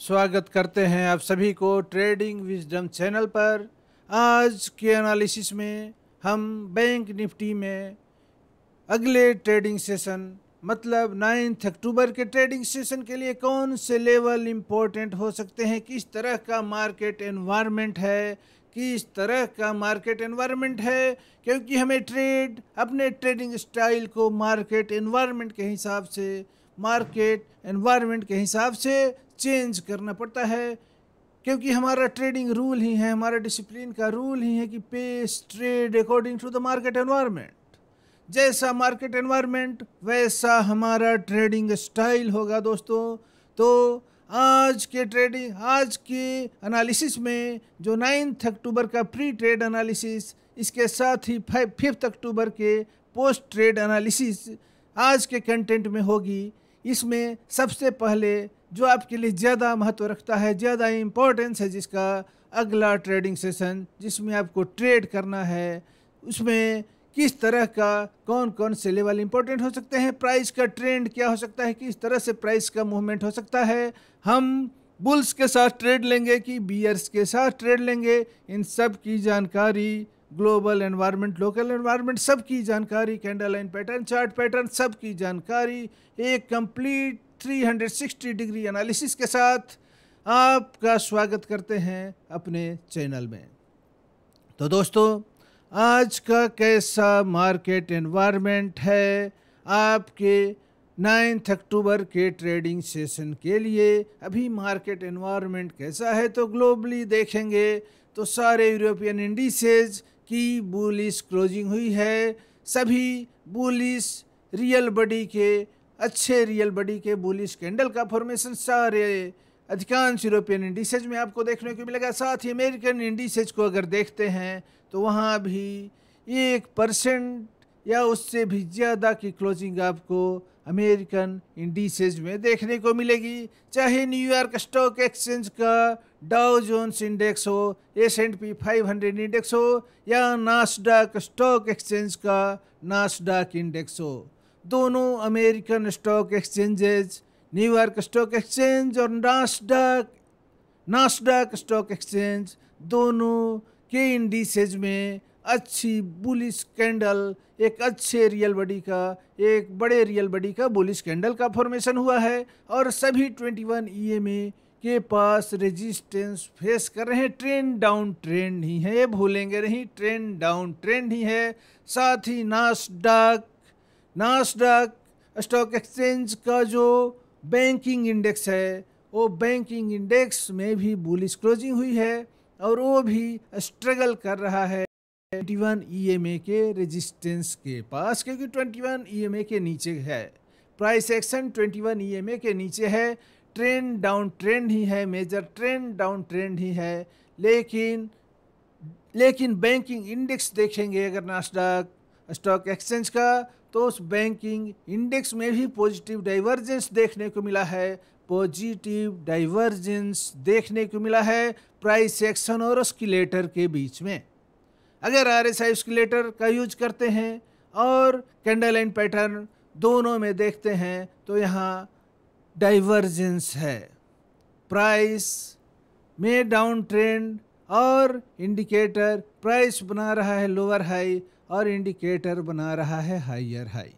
स्वागत करते हैं आप सभी को ट्रेडिंग विजडम चैनल पर। आज के एनालिसिस में हम बैंक निफ्टी में अगले ट्रेडिंग सेशन मतलब 9 अक्टूबर के ट्रेडिंग सेशन के लिए कौन से लेवल इम्पोर्टेंट हो सकते हैं, किस तरह का मार्केट एनवायरनमेंट है, क्योंकि हमें अपने ट्रेडिंग स्टाइल को मार्केट एनवायरनमेंट के हिसाब से चेंज करना पड़ता है। क्योंकि हमारा ट्रेडिंग रूल ही है, हमारा डिसिप्लिन का रूल ही है कि pace trade according to the market environment. जैसा मार्केट एनवायरनमेंट वैसा हमारा ट्रेडिंग स्टाइल होगा दोस्तों। तो आज के एनालिसिस में जो 9 अक्टूबर का प्री ट्रेड एनालिसिस, इसके साथ ही 5 अक्टूबर के पोस्ट ट्रेड एनालिसिस आज के कंटेंट में होगी। इसमें सबसे पहले जो आपके लिए ज़्यादा महत्व रखता है, ज़्यादा इम्पोर्टेंस है, जिसका अगला ट्रेडिंग सेशन जिसमें आपको ट्रेड करना है, उसमें किस तरह का कौन कौन से लेवल इंपॉर्टेंट हो सकते हैं, प्राइस का ट्रेंड क्या हो सकता है, किस तरह से प्राइस का मूवमेंट हो सकता है, हम बुल्स के साथ ट्रेड लेंगे कि बियर्स के साथ ट्रेड लेंगे, इन सब की जानकारी, ग्लोबल एनवायरनमेंट, लोकल एनवायरनमेंट, सब की जानकारी, candle line pattern, chart pattern, सब की जानकारी एक कंप्लीट 360 डिग्री एनालिसिस के साथ आपका स्वागत करते हैं अपने चैनल में। तो दोस्तों, आज का कैसा मार्केट एनवायरनमेंट है आपके 9 अक्टूबर के ट्रेडिंग सेशन के लिए? अभी मार्केट एनवायरनमेंट कैसा है तो ग्लोबली देखेंगे तो सारे यूरोपियन इंडिसेज की बुलिश क्लोजिंग हुई है। सभी बुलिश अच्छे रियल बॉडी के बुलिश कैंडल का फॉर्मेशन सारे अधिकांश यूरोपियन इंडिसेज में आपको देखने को मिलेगा। साथ ही अमेरिकन इंडिसेज को अगर देखते हैं तो वहाँ भी 1% या उससे भी ज़्यादा की क्लोजिंग आपको अमेरिकन इंडिसेज में देखने को मिलेगी। चाहे न्यूयॉर्क स्टॉक एक्सचेंज का डाउ जोन्स इंडेक्स हो, S&P 500 इंडेक्स हो, या नास्डैक स्टॉक एक्सचेंज का नास्डैक इंडेक्स हो, दोनों American stock exchanges, New York stock exchange और नास्डैक स्टॉक एक्सचेंज, दोनों के इंडिसेज में अच्छी बुलिश कैंडल, एक बड़े रियल बॉडी का बुलिश कैंडल का फॉर्मेशन हुआ है और सभी 21 EMA के पास रेजिस्टेंस फेस कर रहे हैं। ट्रेंड डाउन ट्रेंड ही है, भूलेंगे नहीं, ट्रेंड डाउन ट्रेंड ही है। साथ ही नास्डैक स्टॉक एक्सचेंज का जो बैंकिंग इंडेक्स है, वो बैंकिंग इंडेक्स में भी बुलिश क्लोजिंग हुई है और वो भी स्ट्रगल कर रहा है 21 EMA के रेजिस्टेंस के पास, क्योंकि 21 EMA के नीचे है, प्राइस एक्शन 21 EMA के नीचे है। ट्रेंड डाउन ट्रेंड ही है, मेजर ट्रेंड डाउन ट्रेंड ही है। लेकिन बैंकिंग इंडेक्स देखेंगे अगर नास्डैक स्टॉक एक्सचेंज का, तो उस बैंकिंग इंडेक्स में भी पॉजिटिव डाइवर्जेंस देखने को मिला है, प्राइस एक्शन और ऑस्किलेटर के बीच में। अगर RSI ऑस्किलेटर का यूज करते हैं और कैंडल लाइन पैटर्न दोनों में देखते हैं तो यहाँ डाइवर्जेंस है, प्राइस में डाउन ट्रेंड और इंडिकेटर प्राइस बना रहा है लोअर हाई और इंडिकेटर बना रहा है हायर हाई,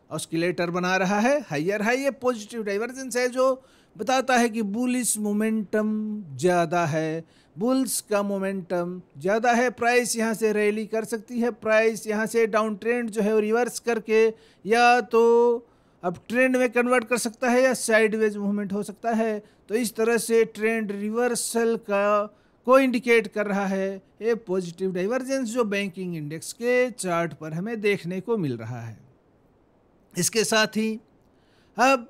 ऑस्किलेटर बना रहा है हायर हाई। ये पॉजिटिव डाइवर्जेंस है जो बताता है कि बुलिश मोमेंटम ज़्यादा है, बुल्स का मोमेंटम ज़्यादा है। प्राइस यहाँ से रैली कर सकती है, प्राइस यहाँ से डाउन ट्रेंड जो है वो रिवर्स करके या तो अब ट्रेंड में कन्वर्ट कर सकता है या साइडवेज मूवमेंट हो सकता है। तो इस तरह से ट्रेंड रिवर्सल को इंडिकेट कर रहा है ये पॉजिटिव डाइवर्जेंस जो बैंकिंग इंडेक्स के चार्ट पर हमें देखने को मिल रहा है। इसके साथ ही अब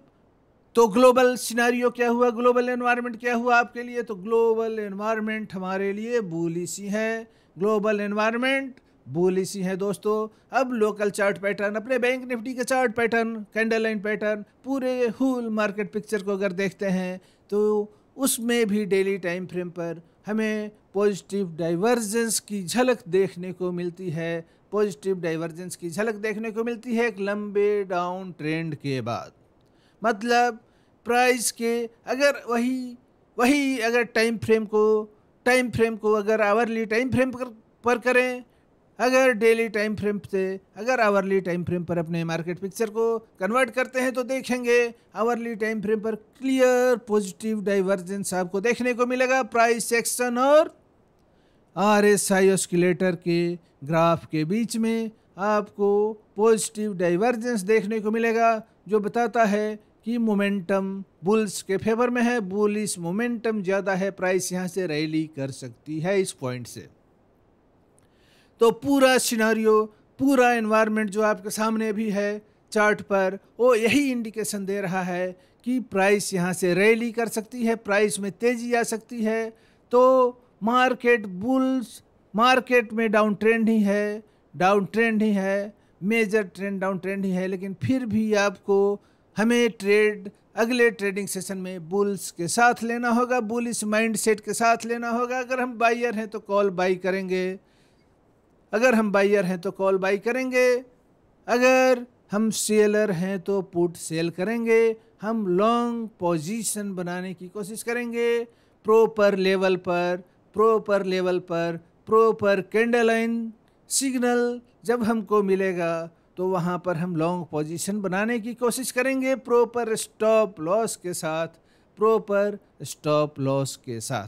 तो ग्लोबल सिनारियो क्या हुआ, ग्लोबल एनवायरनमेंट क्या हुआ आपके लिए? तो ग्लोबल एनवायरनमेंट हमारे लिए बुलिश ही है, ग्लोबल एनवायरनमेंट बुलिश ही है दोस्तों। अब लोकल चार्ट पैटर्न, अपने बैंक निफ्टी के chart pattern, candle line pattern, पूरे होल मार्केट पिक्चर को अगर देखते हैं तो उसमें भी डेली टाइम फ्रेम पर हमें पॉजिटिव डाइवर्जेंस की झलक देखने को मिलती है, एक लंबे डाउन ट्रेंड के बाद। मतलब प्राइस के अगर वही वही अगर टाइम फ्रेम को अगर आवरली टाइम फ्रेम पर करें, अगर डेली टाइम फ्रेम से अगर आवरली टाइम फ्रेम पर अपने मार्केट पिक्चर को कन्वर्ट करते हैं तो देखेंगे आवरली टाइम फ्रेम पर क्लियर पॉजिटिव डाइवर्जेंस आपको देखने को मिलेगा। प्राइस एक्शन और RSI ऑस्किलेटर के ग्राफ के बीच में आपको पॉजिटिव डाइवर्जेंस देखने को मिलेगा, जो बताता है कि मोमेंटम बुल्स के फेवर में है, बुलिश मोमेंटम ज़्यादा है, प्राइस यहाँ से रैली कर सकती है इस पॉइंट से। तो पूरा सिनारियो, पूरा एनवायरनमेंट जो आपके सामने भी है चार्ट पर, वो यही इंडिकेशन दे रहा है कि प्राइस यहाँ से रैली कर सकती है, प्राइस में तेज़ी आ सकती है। तो मार्केट में डाउन ट्रेंड ही है, मेजर ट्रेंड डाउन ट्रेंड ही है, लेकिन फिर भी आपको हमें अगले ट्रेडिंग सेशन में बुल्स के साथ लेना होगा, बुलिश माइंडसेट के साथ लेना होगा। अगर हम बायर हैं तो कॉल बाई करेंगे, अगर हम सेलर हैं तो पुट सेल करेंगे, हम लॉन्ग पोजीशन बनाने की कोशिश करेंगे। प्रॉपर लेवल पर प्रॉपर कैंडल लाइन सिग्नल जब हमको मिलेगा तो वहाँ पर हम लॉन्ग पोजीशन बनाने की कोशिश करेंगे, प्रॉपर स्टॉप लॉस के साथ।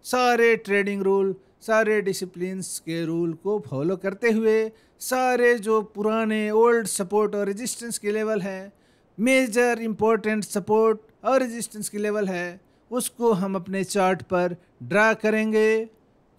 सारे ट्रेडिंग रूल, सारे डिसिप्लिन्स के रूल को फॉलो करते हुए, सारे जो पुराने ओल्ड सपोर्ट और रेजिस्टेंस के लेवल हैं, मेजर इम्पोर्टेंट सपोर्ट और रेजिस्टेंस के लेवल है, उसको हम अपने चार्ट पर ड्रा करेंगे,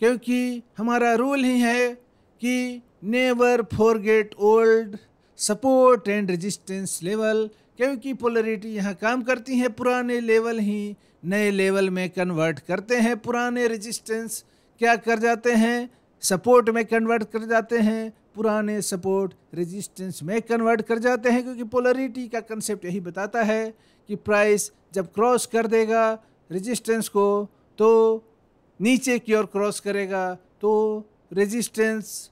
क्योंकि हमारा रूल ही है कि never forget old support and resistance level, क्योंकि पोलरिटी यहाँ काम करती है। पुराने लेवल ही नए लेवल में कन्वर्ट करते हैं, पुराने रेजिस्टेंस क्या कर जाते हैं, सपोर्ट में कन्वर्ट कर जाते हैं, पुराने सपोर्ट रेजिस्टेंस में कन्वर्ट कर जाते हैं, क्योंकि पोलरिटी का कंसेप्ट यही बताता है कि प्राइस जब क्रॉस कर देगा रेजिस्टेंस को तो नीचे की ओर क्रॉस करेगा, तो रेजिस्टेंस,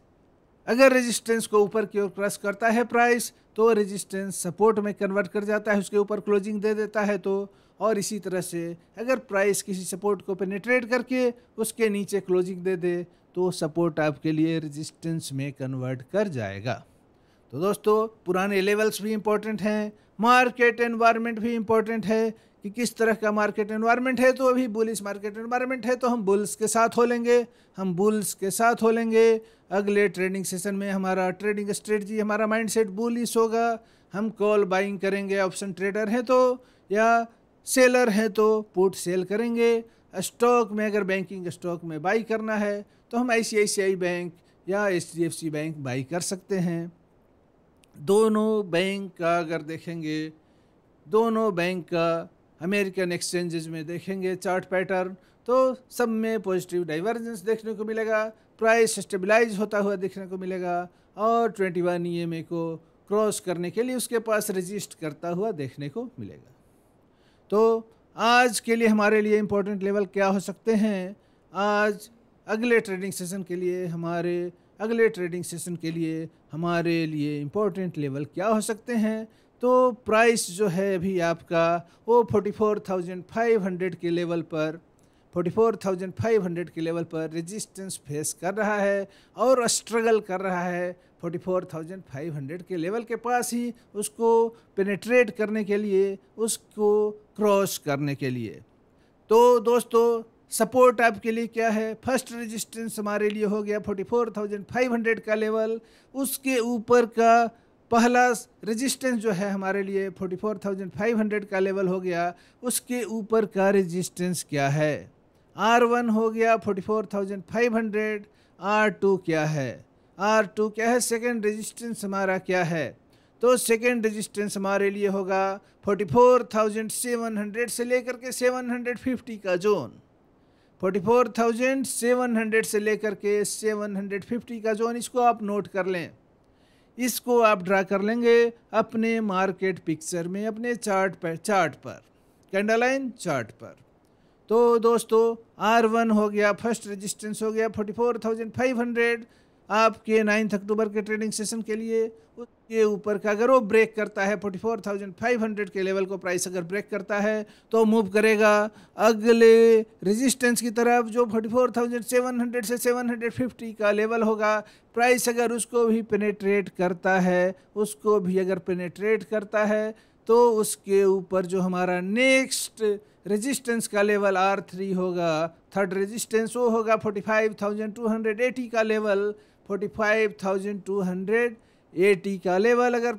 अगर रेजिस्टेंस को ऊपर की ओर क्रॉस करता है प्राइस तो रेजिस्टेंस सपोर्ट में कन्वर्ट कर जाता है, उसके ऊपर क्लोजिंग दे देता है। तो और इसी तरह से अगर प्राइस किसी सपोर्ट को पेनिट्रेट करके उसके नीचे क्लोजिंग दे दे तो सपोर्ट आपके लिए रेजिस्टेंस में कन्वर्ट कर जाएगा। तो दोस्तों, पुराने लेवल्स भी इम्पोर्टेंट हैं, मार्केट एनवायरनमेंट भी इम्पोर्टेंट है कि किस तरह का मार्केट एनवायरनमेंट है। तो अभी बुलिश मार्केट एनवायरनमेंट है तो हम बुल्स के साथ हो लेंगे, अगले ट्रेडिंग सेशन में हमारा ट्रेडिंग स्ट्रेटजी, हमारा माइंडसेट बुलिश होगा। हम कॉल बाइंग करेंगे, ऑप्शन ट्रेडर हैं तो, या सेलर हैं तो पुट सेल करेंगे। स्टॉक में अगर बैंकिंग स्टॉक में बाई करना है तो हम ICICI बैंक या HDFC बैंक बाई कर सकते हैं। दोनों बैंक का अगर देखेंगे, दोनों बैंक का अमेरिकन एक्सचेंजेस में देखेंगे चार्ट पैटर्न, तो सब में पॉजिटिव डाइवर्जेंस देखने को मिलेगा, प्राइस स्टेबलाइज होता हुआ देखने को मिलेगा, और 21 EMA को क्रॉस करने के लिए उसके पास रजिस्ट करता हुआ देखने को मिलेगा। तो आज के लिए हमारे लिए इम्पोर्टेंट लेवल क्या हो सकते हैं, आज अगले ट्रेडिंग सेशन के लिए हमारे लिए इम्पोर्टेंट लेवल क्या हो सकते हैं। तो प्राइस जो है अभी आपका वो 44,500 के लेवल पर 44,500 के लेवल पर रेजिस्टेंस फेस कर रहा है और स्ट्रगल कर रहा है 44,500 के लेवल के पास ही उसको पेनिट्रेट करने के लिए, उसको क्रॉस करने के लिए। तो दोस्तों, सपोर्ट आपके लिए क्या है, फर्स्ट रेजिस्टेंस हमारे लिए हो गया 44,500 का लेवल, उसके ऊपर का पहला रेजिस्टेंस जो है हमारे लिए 44,500 का लेवल हो गया, उसके ऊपर का रेजिस्टेंस क्या है, R1 हो गया 44,500, R2 क्या है, सेकेंड रेजिस्टेंस हमारा क्या है, तो सेकेंड रेजिस्टेंस हमारे लिए होगा 44,700 से लेकर के 750 का जोन, 44,700 से लेकर के 750 का जोन, इसको आप नोट कर लें, इसको आप ड्रा कर लेंगे अपने मार्केट पिक्चर में, अपने चार्ट पर कैंडल लाइन चार्ट पर। तो दोस्तों, R1 हो गया, फर्स्ट रेजिस्टेंस हो गया 44,500, आपके 9 अक्टूबर के ट्रेडिंग सेशन के लिए, उसके ऊपर का अगर वो ब्रेक करता है 44,500 के लेवल को, प्राइस अगर ब्रेक करता है तो मूव करेगा अगले रेजिस्टेंस की तरफ, जो 44,700 से 750 का लेवल होगा। प्राइस अगर उसको भी पेनेट्रेट करता है, उसको भी अगर पेनेट्रेट करता है तो उसके ऊपर जो हमारा नेक्स्ट रेजिस्टेंस का लेवल R3 होगा, थर्ड रेजिस्टेंस वो होगा 45,280 का लेवल, 45,280 का लेवल अगर,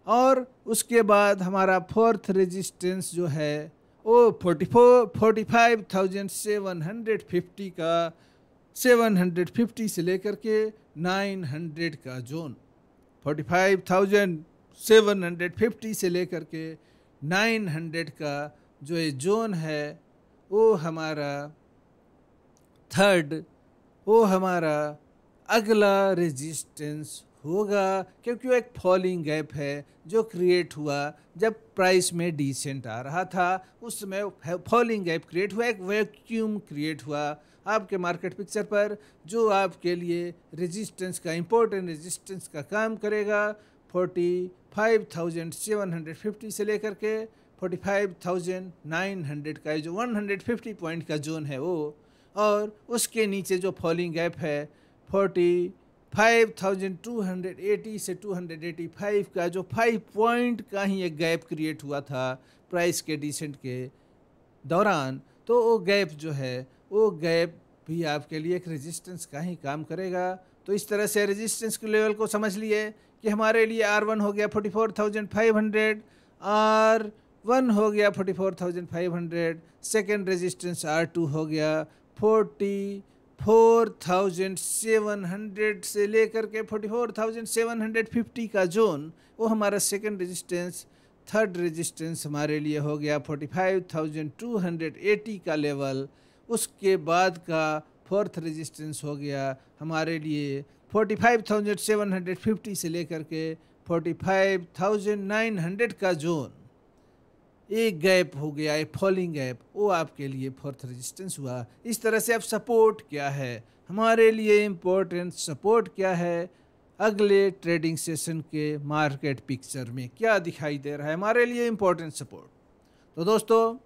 और उसके बाद हमारा फोर्थ रेजिस्टेंस जो है वो 45,750 का, 750 से लेकर के 900 का जोन, 45,750 से लेकर के 900 का जो ये जोन है वो हमारा थर्ड, वो हमारा अगला रेजिस्टेंस होगा, क्योंकि वो एक फॉलिंग गैप है जो क्रिएट हुआ जब प्राइस में डिसेंट आ रहा था, उस समय फॉलिंग गैप क्रिएट हुआ, एक वैक्यूम क्रिएट हुआ आपके मार्केट पिक्चर पर, जो आपके लिए रेजिस्टेंस का, इंपॉर्टेंट रेजिस्टेंस का काम करेगा 45,750 से लेकर के 45,900 का जो 150 पॉइंट का जोन है वो, और उसके नीचे जो फॉलिंग गैप है 45,280 से 285 का, जो 5 पॉइंट का ही एक गैप क्रिएट हुआ था प्राइस के डिसेंट के दौरान, तो वो गैप जो है वो गैप भी आपके लिए एक रेजिस्टेंस का ही काम करेगा। तो इस तरह से रेजिस्टेंस के लेवल को समझ लिए कि हमारे लिए R1 हो गया 44,500, R1 हो गया 44,500, सेकेंड रेजिस्टेंस R2 हो गया 44,700 से लेकर के 44,750 का जोन, वो हमारा सेकेंड रेजिस्टेंस। थर्ड रेजिस्टेंस हमारे लिए हो गया 45,280 का लेवल। उसके बाद का फोर्थ रेजिस्टेंस हो गया हमारे लिए 45,750 से लेकर के 45,900 का जोन। एक गैप हो गया, एक फॉलिंग गैप, वो आपके लिए फोर्थ रेजिस्टेंस हुआ। इस तरह से अब सपोर्ट क्या है हमारे लिए, इम्पोर्टेंट सपोर्ट क्या है, अगले ट्रेडिंग सेशन के मार्केट पिक्चर में क्या दिखाई दे रहा है हमारे लिए इम्पोर्टेंट सपोर्ट। तो दोस्तों,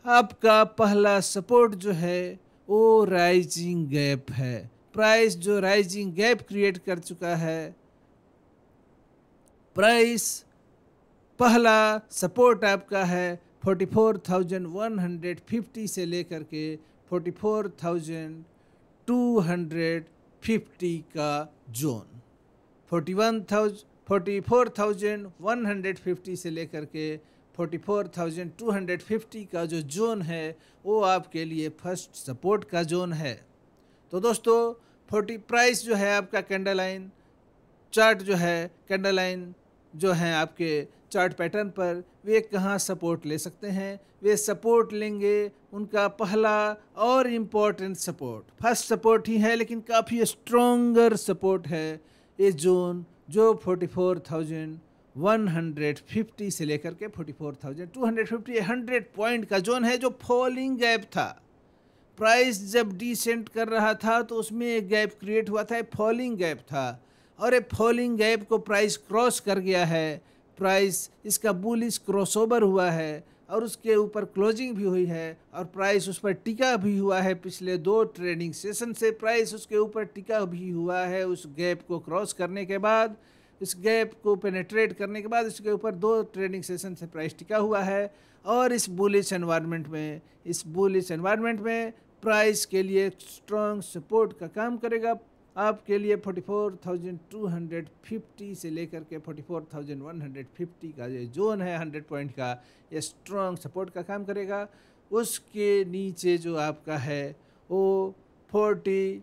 आपका पहला सपोर्ट जो है वो राइजिंग गैप है। प्राइस जो राइजिंग गैप क्रिएट कर चुका है, प्राइस पहला सपोर्ट आपका है 44,150 से लेकर के 44,250 का जोन। 44,150 से लेकर के 44,250 का जो जोन है वो आपके लिए फर्स्ट सपोर्ट का जोन है। तो दोस्तों, 40 प्राइस जो है आपका कैंडल लाइन चार्ट जो है, कैंडल लाइन जो है आपके चार्ट पैटर्न पर, वे कहाँ सपोर्ट ले सकते हैं, वे सपोर्ट लेंगे उनका पहला और इम्पोर्टेंट सपोर्ट, फर्स्ट सपोर्ट ही है लेकिन काफ़ी स्ट्रॉन्गर सपोर्ट है ये जोन, जो 44,150 से लेकर के 44,250 100 पॉइंट का जोन है, जो फॉलिंग गैप था। प्राइस जब डिसेंट कर रहा था तो उसमें एक गैप क्रिएट हुआ था, फॉलिंग गैप था, और ये फॉलिंग गैप को प्राइस क्रॉस कर गया है। प्राइस इसका बुलिश क्रॉसओवर हुआ है और उसके ऊपर क्लोजिंग भी हुई है, और प्राइस उस पर टिका भी हुआ है। पिछले 2 ट्रेडिंग सेशन से प्राइस उसके ऊपर टिका भी हुआ है। उस गैप को क्रॉस करने के बाद, इस गैप को पेनेट्रेट करने के बाद इसके ऊपर 2 ट्रेडिंग सेशन से प्राइस टिका हुआ है। और इस बुलिश एनवायरनमेंट में प्राइस के लिए स्ट्रॉन्ग सपोर्ट का काम करेगा आपके लिए। 44,250 से लेकर के 44,150 का ये जोन है 100 पॉइंट का, ये स्ट्रॉन्ग सपोर्ट का काम करेगा। उसके नीचे जो आपका है वो 40,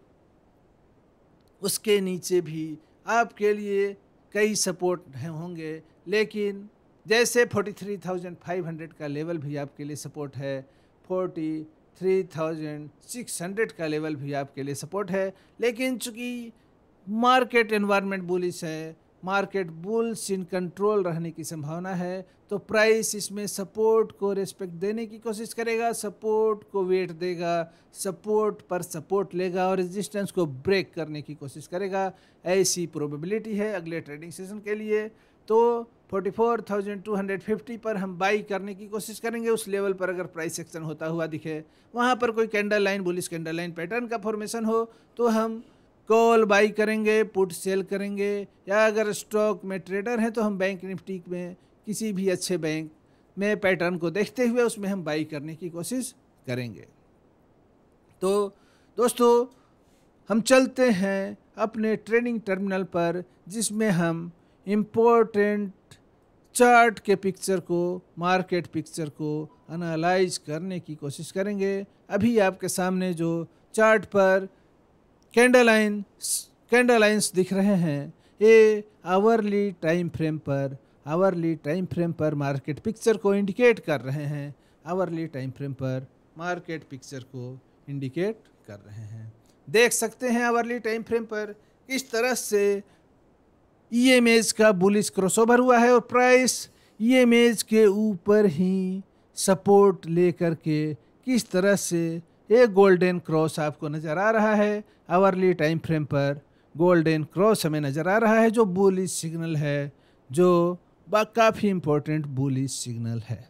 उसके नीचे भी आपके लिए कई सपोर्ट होंगे, लेकिन जैसे 43,500 का लेवल भी आपके लिए सपोर्ट है, 43,600 का लेवल भी आपके लिए सपोर्ट है। लेकिन चूंकि मार्केट एनवायरनमेंट बुलिश है, मार्केट बुल्स इन कंट्रोल रहने की संभावना है, तो प्राइस इसमें सपोर्ट को रिस्पेक्ट देने की कोशिश करेगा, सपोर्ट को वेट देगा, सपोर्ट पर सपोर्ट लेगा और रेजिस्टेंस को ब्रेक करने की कोशिश करेगा। ऐसी प्रोबेबिलिटी है अगले ट्रेडिंग सेशन के लिए। तो 44,250 पर हम बाई करने की कोशिश करेंगे। उस लेवल पर अगर प्राइस एक्शन होता हुआ दिखे, वहाँ पर कोई candle line, bullish candle line pattern का फॉर्मेशन हो, तो हम कॉल बाई करेंगे, पुट सेल करेंगे। या अगर स्टॉक में ट्रेडर हैं तो हम बैंक निफ्टी में किसी भी अच्छे बैंक में पैटर्न को देखते हुए उसमें हम बाई करने की कोशिश करेंगे। तो दोस्तों, हम चलते हैं अपने ट्रेडिंग टर्मिनल पर, जिसमें हम इम्पोर्टेंट चार्ट के पिक्चर को, मार्केट पिक्चर को एनालाइज करने की कोशिश करेंगे। अभी आपके सामने जो चार्ट पर कैंडल लाइन्स दिख रहे हैं, ये आवरली टाइम फ्रेम पर मार्केट पिक्चर को इंडिकेट कर रहे हैं। आवरली टाइम फ्रेम पर मार्केट पिक्चर को इंडिकेट कर रहे हैं। देख सकते हैं आवरली टाइम फ्रेम पर किस तरह से ईएमएज का बुलिश क्रॉसओवर हुआ है और प्राइस ईएमएज के ऊपर ही सपोर्ट लेकर के किस तरह से एक गोल्डन क्रॉस आपको नज़र आ रहा है। आवरली टाइम फ्रेम पर गोल्डन क्रॉस हमें नज़र आ रहा है, जो बुलिश सिग्नल है, जो काफ़ी इम्पोर्टेंट बुलिश सिग्नल है।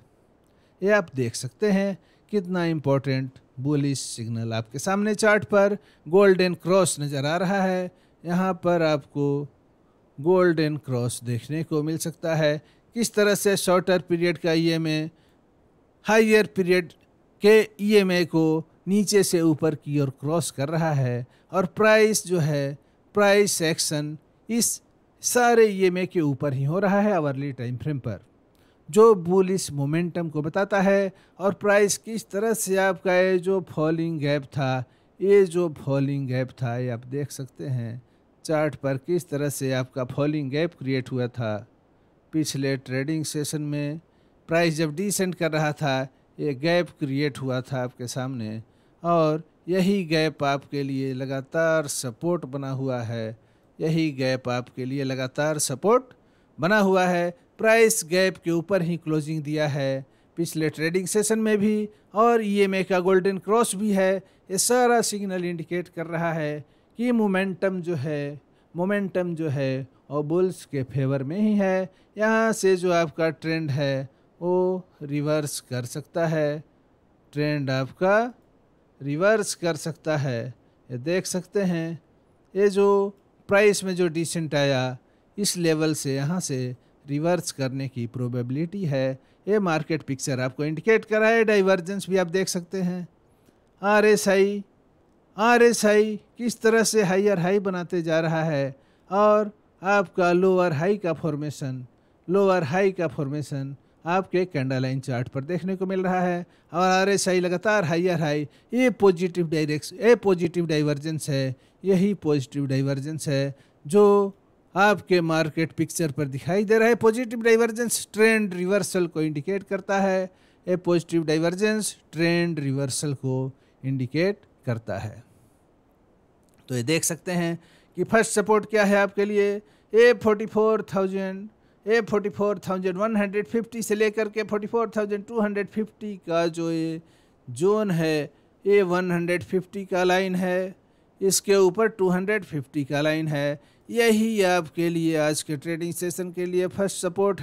ये आप देख सकते हैं कितना इम्पोर्टेंट बुलिश सिग्नल आपके सामने चार्ट पर गोल्डन क्रॉस नज़र आ रहा है। यहाँ पर आपको गोल्डन क्रॉस देखने को मिल सकता है। किस तरह से शॉर्टर पीरियड का ईएमए हायर पीरियड के ईएमए को नीचे से ऊपर की ओर क्रॉस कर रहा है और प्राइस जो है, प्राइस एक्शन इस सारे ईएमए के ऊपर ही हो रहा है आवरली टाइम फ्रेम पर, जो बुलिश मोमेंटम को बताता है। और प्राइस किस तरह से आपका ये जो फॉलिंग गैप था, ये आप देख सकते हैं चार्ट पर किस तरह से आपका फॉलिंग गैप क्रिएट हुआ था। पिछले ट्रेडिंग सेशन में प्राइस जब डिसेंड कर रहा था, ये गैप क्रिएट हुआ था आपके सामने और यही गैप आपके लिए लगातार सपोर्ट बना हुआ है। प्राइस गैप के ऊपर ही क्लोजिंग दिया है पिछले ट्रेडिंग सेशन में भी, और ईएमए का गोल्डन क्रॉस भी है। ये सारा सिग्नल इंडिकेट कर रहा है कि मोमेंटम जो है और बुल्स के फेवर में ही है। यहाँ से जो आपका ट्रेंड है वो रिवर्स कर सकता है, ये देख सकते हैं। ये जो प्राइस में जो डिसेंट आया, इस लेवल से यहाँ से रिवर्स करने की प्रोबेबिलिटी है। ये मार्केट पिक्चर आपको इंडिकेट कर रहा है। डाइवर्जेंस भी आप देख सकते हैं। आरएसआई किस तरह से हायर हाई बनाते जा रहा है और आपका लोअर हाई का फॉर्मेशन आपके कैंडल लाइन चार्ट पर देखने को मिल रहा है। और आरएसआई लगातार हायर हाई, ये पॉजिटिव डाइवर्जेंस है। यही पॉजिटिव डाइवर्जेंस है जो आपके मार्केट पिक्चर पर दिखाई दे रहा है। पॉजिटिव डाइवर्जेंस ट्रेंड रिवर्सल को इंडिकेट करता है। ये पॉजिटिव डाइवर्जेंस ट्रेंड रिवर्सल को इंडिकेट करता है। तो ये देख सकते हैं कि फर्स्ट सपोर्ट क्या है आपके लिए, ए 44,150 से लेकर के 44,250 का जो ये जोन है, ये 150 का लाइन है, इसके ऊपर 250 का लाइन है। यही आपके लिए आज के ट्रेडिंग सेशन के लिए फर्स्ट सपोर्ट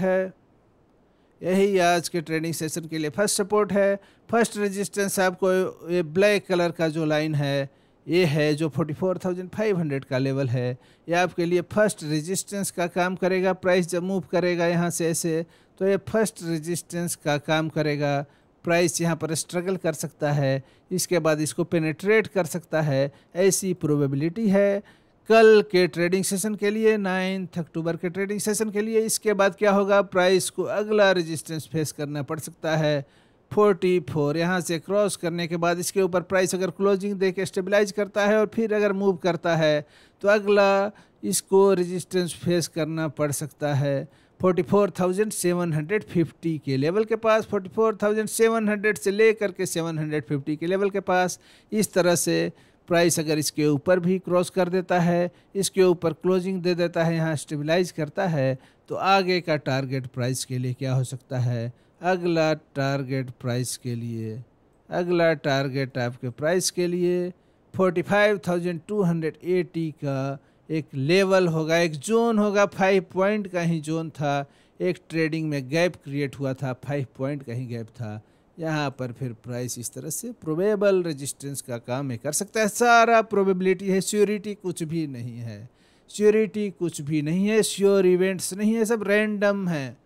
है। फर्स्ट रेजिस्टेंस आपको ये ब्लैक कलर का जो लाइन है, ये है जो 44,500 का लेवल है। ये आपके लिए फर्स्ट रेजिस्टेंस का काम करेगा। प्राइस जब मूव करेगा यहाँ से ऐसे, तो ये फर्स्ट रेजिस्टेंस का काम करेगा। प्राइस यहाँ पर स्ट्रगल कर सकता है, इसके बाद इसको पेनेट्रेट कर सकता है, ऐसी प्रोबेबिलिटी है। कल के ट्रेडिंग सेशन के लिए, 9 अक्टूबर के ट्रेडिंग सेशन के लिए, इसके बाद क्या होगा, प्राइस को अगला रेजिस्टेंस फेस करना पड़ सकता है 44। यहाँ से क्रॉस करने के बाद इसके ऊपर प्राइस अगर क्लोजिंग दे के स्टेबलाइज करता है और फिर अगर मूव करता है तो अगला इसको रेजिस्टेंस फेस करना पड़ सकता है 44,750 के लेवल के पास। 44,700 से लेकर के 750 के लेवल के पास। इस तरह से प्राइस अगर इसके ऊपर भी क्रॉस कर देता है, इसके ऊपर क्लोजिंग दे देता है, यहाँ स्टेबलाइज करता है, तो आगे का टारगेट प्राइस के लिए क्या हो सकता है? अगला टारगेट प्राइस के लिए, अगला टारगेट आपके प्राइस के लिए 45,280 का एक लेवल होगा, एक जोन होगा। 5 पॉइंट का ही जोन था, एक ट्रेडिंग में गैप क्रिएट हुआ था, 5 पॉइंट का ही गैप था। यहाँ पर फिर प्राइस इस तरह से प्रोबेबल रेजिस्टेंस का काम कर सकता है। सारा प्रोबेबिलिटी है, श्योरिटी कुछ भी नहीं है, श्योरिटी कुछ भी नहीं है, श्योर इवेंट्स नहीं है, सब रैंडम है।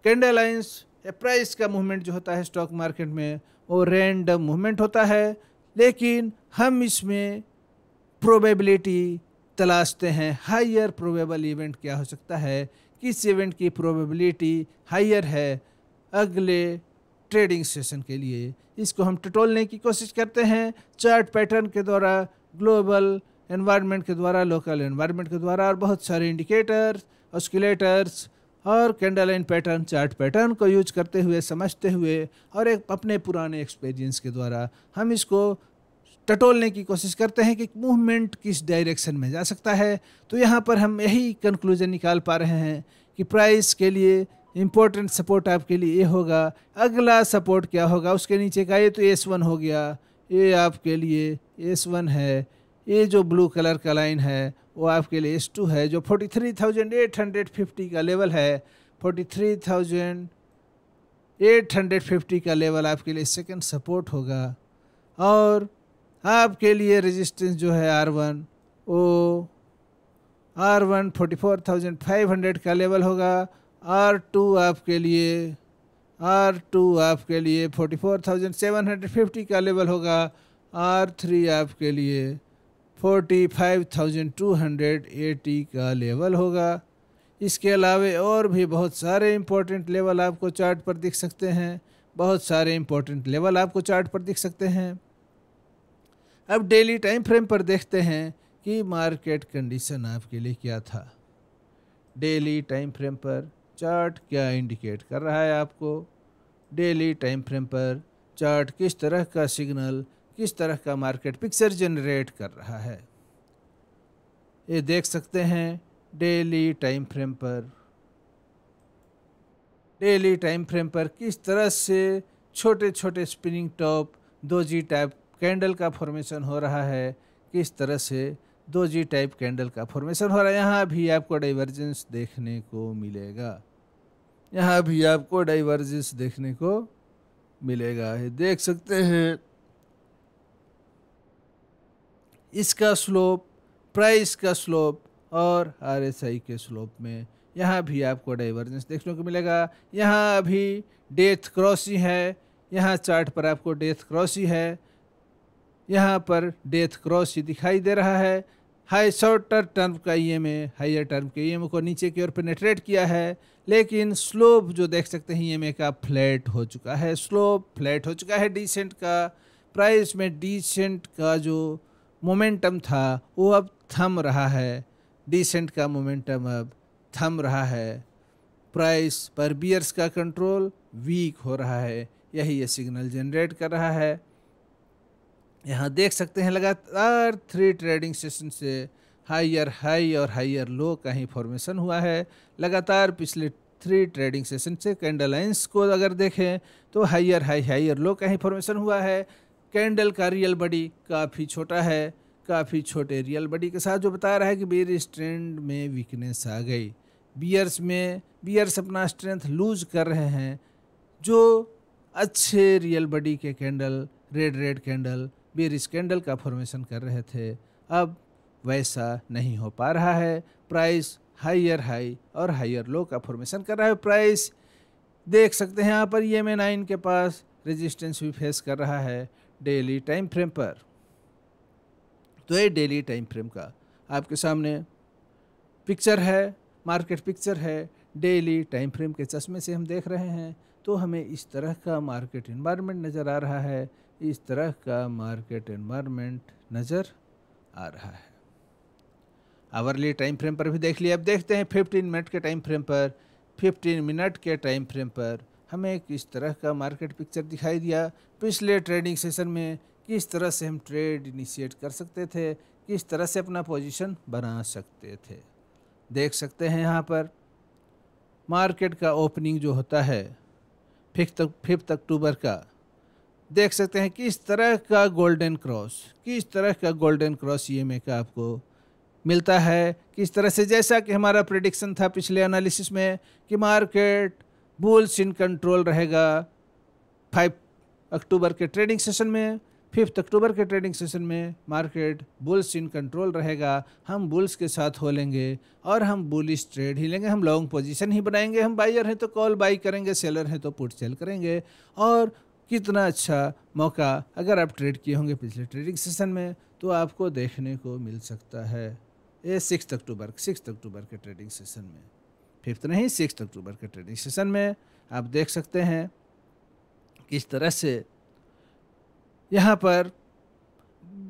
कैंडल लाइंस या प्राइस का मूवमेंट जो होता है स्टॉक मार्केट में वो रैंडम मूवमेंट होता है, लेकिन हम इसमें प्रोबेबिलिटी तलाशते हैं। हायर प्रोबेबल इवेंट क्या हो सकता है, किस इवेंट की प्रोबेबिलिटी हायर है अगले ट्रेडिंग सेशन के लिए, इसको हम टटोलने की कोशिश करते हैं चार्ट पैटर्न के द्वारा, ग्लोबल एनवायरनमेंट के द्वारा, लोकल एनवायरनमेंट के द्वारा, और बहुत सारे इंडिकेटर्स, ऑस्किलेटर्स और candle line pattern, chart pattern को यूज करते हुए, समझते हुए, और एक अपने पुराने एक्सपीरियंस के द्वारा हम इसको टटोलने की कोशिश करते हैं कि मूवमेंट किस डायरेक्शन में जा सकता है। तो यहाँ पर हम यही कंक्लूजन निकाल पा रहे हैं कि प्राइस के लिए इम्पोर्टेंट सपोर्ट आपके लिए ये होगा। अगला सपोर्ट क्या होगा उसके नीचे का? ये तो S1 हो गया, ये आपके लिए S1 है। ये जो ब्लू कलर का लाइन है वो आपके लिए S2 है, जो 43,850 का लेवल है। 43,850 का लेवल आपके लिए सेकंड सपोर्ट होगा। और आपके लिए रेजिस्टेंस जो है R1, वो R1 44,500 का लेवल होगा। R2 आपके लिए 44,750 का लेवल होगा। R3 आपके लिए 45,280 का लेवल होगा। इसके अलावा और भी बहुत सारे इंपॉर्टेंट लेवल आपको चार्ट पर दिख सकते हैं, बहुत सारे इंपॉर्टेंट लेवल आपको चार्ट पर दिख सकते हैं। अब डेली टाइम फ्रेम पर देखते हैं कि मार्केट कंडीशन आपके लिए क्या था। डेली टाइम फ्रेम पर चार्ट क्या इंडिकेट कर रहा है आपको? डेली टाइम फ्रेम पर चार्ट किस तरह का सिग्नल, किस तरह का मार्केट पिक्चर जनरेट कर रहा है, ये देख सकते हैं। डेली टाइम फ्रेम पर किस तरह से छोटे छोटे spinning top 2G type candle का फॉर्मेशन हो रहा है, किस तरह से 2G टाइप कैंडल का फॉर्मेशन हो रहा है। यहाँ भी आपको डाइवर्जेंस देखने को मिलेगा, यहाँ भी आपको डाइवर्जेंस देखने को मिलेगा। ये देख सकते हैं इसका स्लोप, प्राइस का स्लोप और RSI के स्लोप में यहाँ भी आपको डाइवर्जेंस देखने को मिलेगा। यहाँ अभी डेथ क्रॉस ही है, यहाँ चार्ट पर आपको डेथ क्रॉस ही है, यहाँ पर डेथ क्रॉस ही दिखाई दे रहा है। हाई शॉर्टर टर्म का EMA हाइयर टर्म के EMA को नीचे की ओर पेनिट्रेट किया है, लेकिन स्लोप जो देख सकते हैं EMA का फ्लैट हो चुका है, स्लोप फ्लैट हो चुका है। डिसेंट का प्राइस में डिसेंट का जो मोमेंटम था वो अब थम रहा है, डिसेंट का मोमेंटम अब थम रहा है। प्राइस पर बियर्स का कंट्रोल वीक हो रहा है, यही ये सिग्नल जनरेट कर रहा है। यहाँ देख सकते हैं लगातार 3 ट्रेडिंग सेशन से हायर हाई और हायर लो का ही फॉर्मेशन हुआ है। लगातार पिछले 3 ट्रेडिंग सेशन से कैंडल लाइंस को अगर देखें तो हायर हाई हायर लो का ही फॉर्मेशन हुआ है। कैंडल का रियल बॉडी काफ़ी छोटा है, काफ़ी छोटे रियल बॉडी के साथ जो बता रहा है कि बेयरिश ट्रेंड में वीकनेस आ गई। बियर्स अपना स्ट्रेंथ लूज कर रहे हैं। जो अच्छे रियल बॉडी के candle, red candle, bearish candle का फॉर्मेशन कर रहे थे, अब वैसा नहीं हो पा रहा है। प्राइस हायर हाई और हायर लो का फॉर्मेशन कर रहा है। प्राइस देख सकते हैं यहाँ पर EMA 9 के पास रेजिस्टेंस भी फेस कर रहा है डेली टाइम फ्रेम पर। तो ये डेली टाइम फ्रेम का आपके सामने पिक्चर है, मार्केट पिक्चर है। डेली टाइम फ्रेम के चश्मे से हम देख रहे हैं तो हमें इस तरह का मार्केट एनवायरनमेंट नज़र आ रहा है, इस तरह का मार्केट एनवायरनमेंट नज़र आ रहा है। आवरली टाइम फ्रेम पर भी देख लिया। अब देखते हैं 15 मिनट के टाइम फ्रेम पर। 15 मिनट के टाइम फ्रेम पर हमें किस तरह का मार्केट पिक्चर दिखाई दिया। पिछले ट्रेडिंग सेशन में किस तरह से हम ट्रेड इनिशिएट कर सकते थे, किस तरह से अपना पोजीशन बना सकते थे। देख सकते हैं यहाँ पर मार्केट का ओपनिंग जो होता है 5 अक्टूबर का, देख सकते हैं किस तरह का गोल्डन क्रॉस ईएमए का आपको मिलता है। किस तरह से, जैसा कि हमारा प्रेडिक्शन था पिछले एनालिसिस में कि मार्केट बुल्स इन कंट्रोल रहेगा 5 अक्टूबर के ट्रेडिंग सेशन में, 5 अक्टूबर के ट्रेडिंग सेशन में मार्केट बुल्स इन कंट्रोल रहेगा। हम बुल्स के साथ हो लेंगे और हम बुलिश ट्रेड ही लेंगे, हम लॉन्ग पोजीशन ही बनाएंगे। हम बायर हैं तो कॉल बाई करेंगे, सेलर हैं तो पुट सेल करेंगे। और कितना अच्छा मौका अगर आप ट्रेड किए होंगे पिछले ट्रेडिंग सेशन में तो आपको देखने को मिल सकता है। ये 6 अक्टूबर के ट्रेडिंग सेशन में, 5 नहीं 6 अक्टूबर के ट्रेडिंग सेशन में आप देख सकते हैं किस तरह से यहाँ पर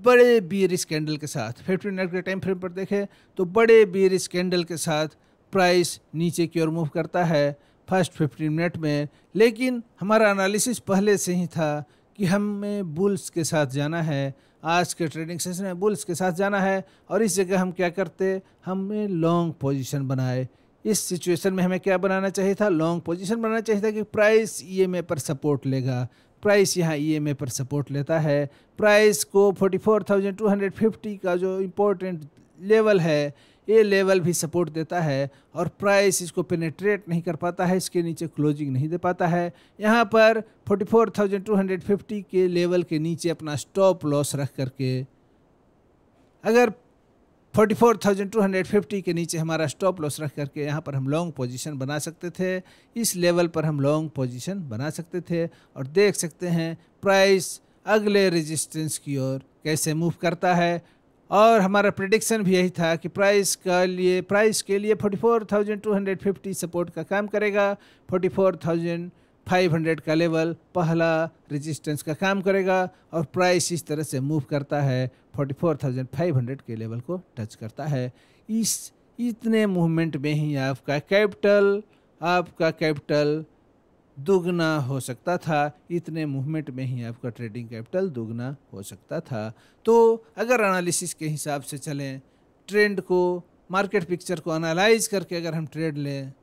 बड़े बीयरिश कैंडल के साथ 15 मिनट के टाइम फ्रेम पर देखें तो बड़े बीयरिश कैंडल के साथ प्राइस नीचे की ओर मूव करता है फर्स्ट 15 मिनट में। लेकिन हमारा एनालिसिस पहले से ही था कि हमें बुल्स के साथ जाना है, आज के ट्रेडिंग सेशन में बुल्स के साथ जाना है। और इस जगह हम क्या करते, हमें लॉन्ग पोजीशन बनाए। इस सिचुएशन में हमें क्या बनाना चाहिए था, लॉन्ग पोजीशन बनाना चाहिए था कि प्राइस ईएमए पर सपोर्ट लेगा। प्राइस यहाँ ईएमए पर सपोर्ट लेता है। प्राइस को 44,250 का जो इम्पोर्टेंट लेवल है, ये लेवल भी सपोर्ट देता है और प्राइस इसको पेनेट्रेट नहीं कर पाता है, इसके नीचे क्लोजिंग नहीं दे पाता है। यहाँ पर 44,250 के लेवल के नीचे अपना स्टॉप लॉस रख करके, अगर 44,250 के नीचे हमारा स्टॉप लॉस रख करके यहाँ पर हम लॉन्ग पोजीशन बना सकते थे। इस लेवल पर हम लॉन्ग पोजीशन बना सकते थे और देख सकते हैं प्राइस अगले रेजिस्टेंस की ओर कैसे मूव करता है। और हमारा प्रेडिक्शन भी यही था कि प्राइस के लिए 44,250 सपोर्ट का काम करेगा, 44,500 का लेवल पहला रेजिस्टेंस का काम करेगा और प्राइस इस तरह से मूव करता है 44,500 के लेवल को टच करता है। इतने मूवमेंट में ही आपका कैपिटल दुगना हो सकता था। इतने मूवमेंट में ही आपका ट्रेडिंग कैपिटल दुगना हो सकता था। तो अगर एनालिसिस के हिसाब से चलें, ट्रेंड को, मार्केट पिक्चर को एनालाइज करके अगर हम ट्रेड लें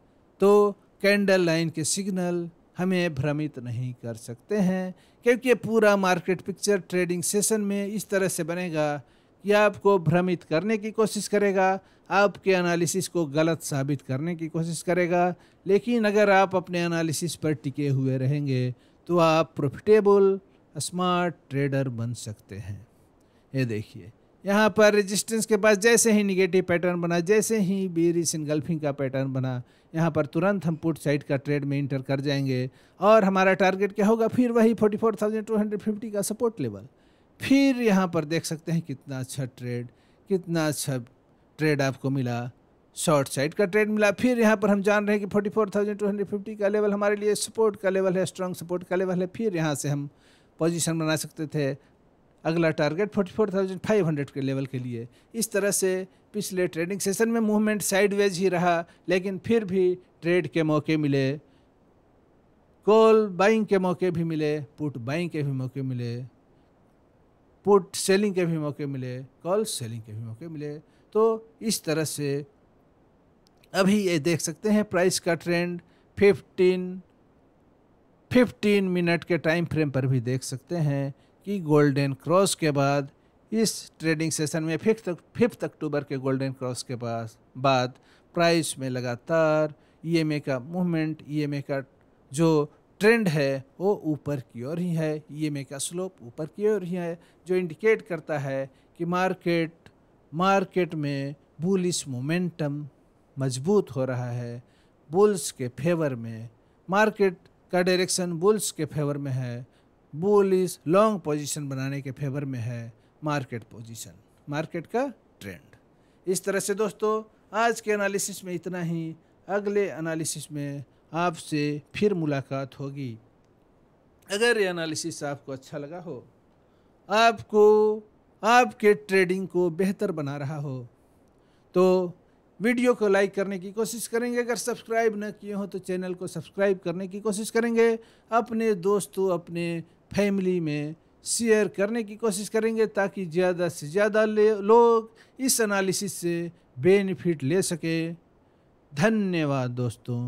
तो कैंडल लाइन के सिग्नल हमें भ्रमित नहीं कर सकते हैं, क्योंकि पूरा मार्केट पिक्चर ट्रेडिंग सेशन में इस तरह से बनेगा कि आपको भ्रमित करने की कोशिश करेगा, आपके एनालिसिस को गलत साबित करने की कोशिश करेगा। लेकिन अगर आप अपने एनालिसिस पर टिके हुए रहेंगे तो आप प्रॉफिटेबल स्मार्ट ट्रेडर बन सकते हैं। ये देखिए यहाँ पर रेजिस्टेंस के पास जैसे ही निगेटिव पैटर्न बना, जैसे ही बेरिश इनगल्फिंग का पैटर्न बना, यहाँ पर तुरंत हम पुट साइड का ट्रेड में इंटर कर जाएंगे और हमारा टारगेट क्या होगा, फिर वही 44,250 का सपोर्ट लेवल। फिर यहाँ पर देख सकते हैं कितना अच्छा ट्रेड आपको मिला, शॉर्ट साइड का ट्रेड मिला। फिर यहाँ पर हम जान रहे हैं कि 44,250 का लेवल हमारे लिए सपोर्ट का लेवल है, स्ट्रॉन्ग सपोर्ट का लेवल है। फिर यहाँ से हम पोजीशन बना सकते थे अगला टारगेट 44,500 के लेवल के लिए। इस तरह से पिछले ट्रेडिंग सेशन में मूवमेंट साइडवेज ही रहा, लेकिन फिर भी ट्रेड के मौके मिले, कॉल बाइंग के मौके भी मिले, पुट बाइंग के भी मौके मिले, पुट सेलिंग के भी मौके मिले, कॉल सेलिंग के भी मौके मिले। तो इस तरह से अभी ये देख सकते हैं प्राइस का ट्रेंड 15 मिनट के टाइम फ्रेम पर भी देख सकते हैं कि गोल्डन क्रॉस के बाद इस ट्रेडिंग सेशन में 5 अक्टूबर के गोल्डन क्रॉस के बाद प्राइस में लगातार ईएमए का मूवमेंट, ईएमए का जो ट्रेंड है वो ऊपर की ओर ही है, ईएमए का स्लोप ऊपर की ओर ही है, जो इंडिकेट करता है कि मार्केट में बुलिश मोमेंटम मजबूत हो रहा है, बुल्स के फेवर में, मार्केट का डायरेक्शन बुल्स के फेवर में है, बुलिश लॉन्ग पोजीशन बनाने के फेवर में है मार्केट का ट्रेंड। इस तरह से दोस्तों आज के एनालिसिस में इतना ही। अगले एनालिसिस में आपसे फिर मुलाकात होगी। अगर ये एनालिसिस आपको अच्छा लगा हो, आपको आपके ट्रेडिंग को बेहतर बना रहा हो, तो वीडियो को लाइक करने की कोशिश करेंगे। अगर सब्सक्राइब न किए हो तो चैनल को सब्सक्राइब करने की कोशिश करेंगे। अपने दोस्तों, अपने फैमिली में शेयर करने की कोशिश करेंगे ताकि ज़्यादा से ज़्यादा लोग इस एनालिसिस से बेनिफिट ले सके। धन्यवाद दोस्तों।